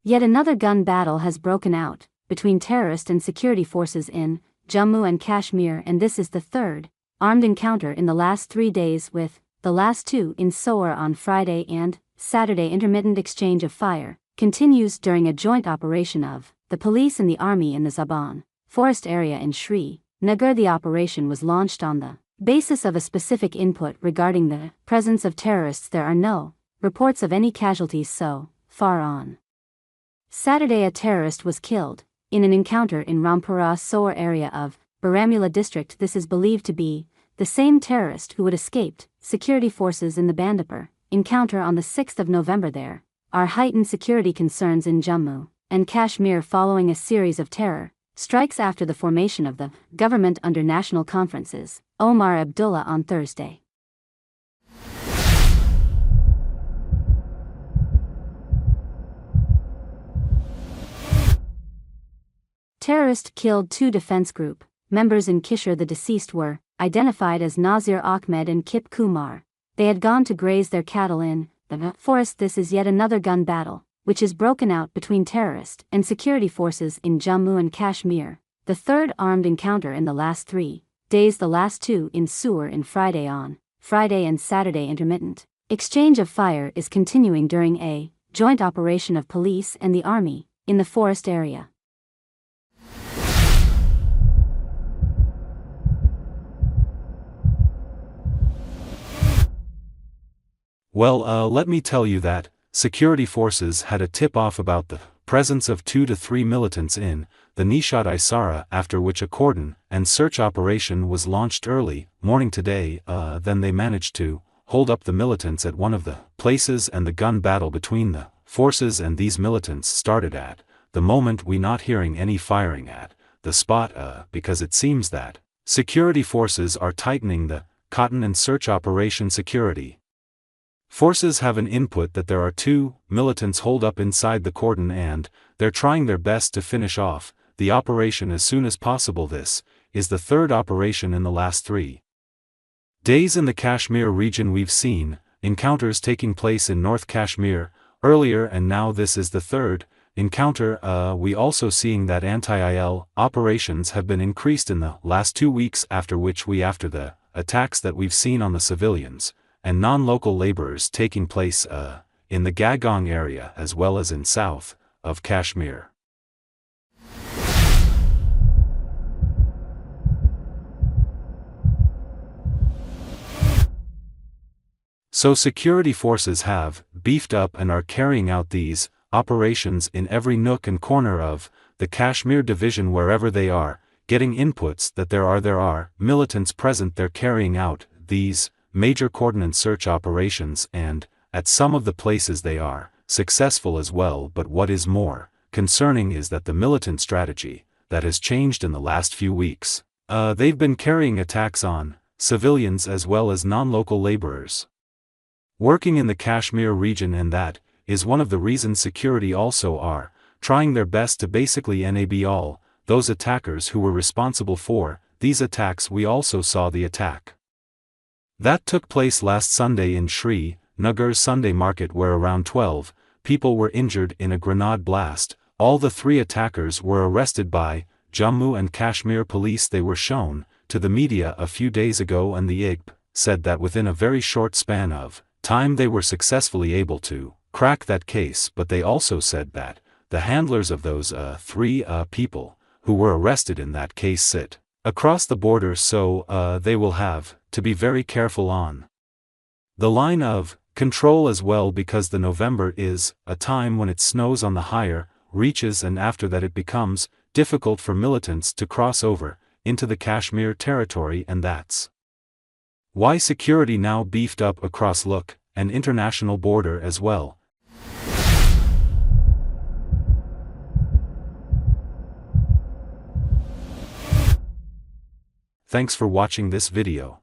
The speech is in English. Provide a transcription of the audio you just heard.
Yet another gun battle has broken out between terrorist and security forces in Jammu and Kashmir, and this is the third armed encounter in the last 3 days, with the last two in Sopore on Friday and Saturday. Intermittent exchange of fire continues during a joint operation of the police and the army in the Zabarwan forest area in Srinagar. The operation was launched on the basis of a specific input regarding the presence of terrorists. There are no reports of any casualties so far. On Saturday, a terrorist was killed in an encounter in Rampura Sopore area of Baramulla district. This is believed to be the same terrorist who had escaped security forces in the Bandipur encounter on the 6th of November. There are heightened security concerns in Jammu and Kashmir following a series of terror strikes after the formation of the government under national conferences. Omar Abdullah on Thursday. Terrorist killed 2 defense group members in Kashmir. The deceased were identified as Nazir Ahmed and Kip Kumar. They had gone to graze their cattle in the forest. This is yet another gun battle which is broken out between terrorist and security forces in Jammu and Kashmir, the third armed encounter in the last 3 days, the last 2 in Sopore in Friday. On Friday and Saturday, intermittent exchange of fire is continuing during a joint operation of police and the army in the forest area. Well, let me tell you that security forces had a tip-off about the presence of 2 to 3 militants in the Nishad Isara, after which a cordon and search operation was launched early morning today. Then they managed to hold up the militants at one of the places, and the gun battle between the forces and these militants started at the moment we not hearing any firing at the spot, because it seems that security forces are tightening the cotton and search operation. Security forces have an input that there are 2 militants holed up inside the cordon, and they're trying their best to finish off the operation as soon as possible. This is the third operation in the last 3 days in the Kashmir region. We've seen encounters taking place in North Kashmir earlier, and now this is the third encounter. We also seeing that anti-IL operations have been increased in the last 2 weeks, after the attacks that we've seen on the civilians and non-local laborers taking place in the Gagong area as well as in south of Kashmir. So security forces have beefed up and are carrying out these operations in every nook and corner of the Kashmir division. Wherever they are getting inputs that there are militants present, they're carrying out these major cordon and search operations, and at some of the places they are successful as well. But what is more concerning is that the militant strategy that has changed in the last few weeks. They've been carrying attacks on civilians as well as non-local laborers working in the Kashmir region, and that is one of the reasons security also are trying their best to basically nab all those attackers who were responsible for these attacks. We also saw the attack that took place last Sunday in Srinagar's Sunday market, where around 12 people were injured in a grenade blast. All the 3 attackers were arrested by Jammu and Kashmir police. They were shown to the media a few days ago, and the IGP said that within a very short span of time they were successfully able to crack that case. But they also said that the handlers of those 3 people who were arrested in that case sit across the border, so they will have to be very careful on the line of control as well, because the November is a time when it snows on the higher reaches, and after that it becomes difficult for militants to cross over into the Kashmir territory, and that's why security now beefed up across an international border as well. Thanks for watching this video.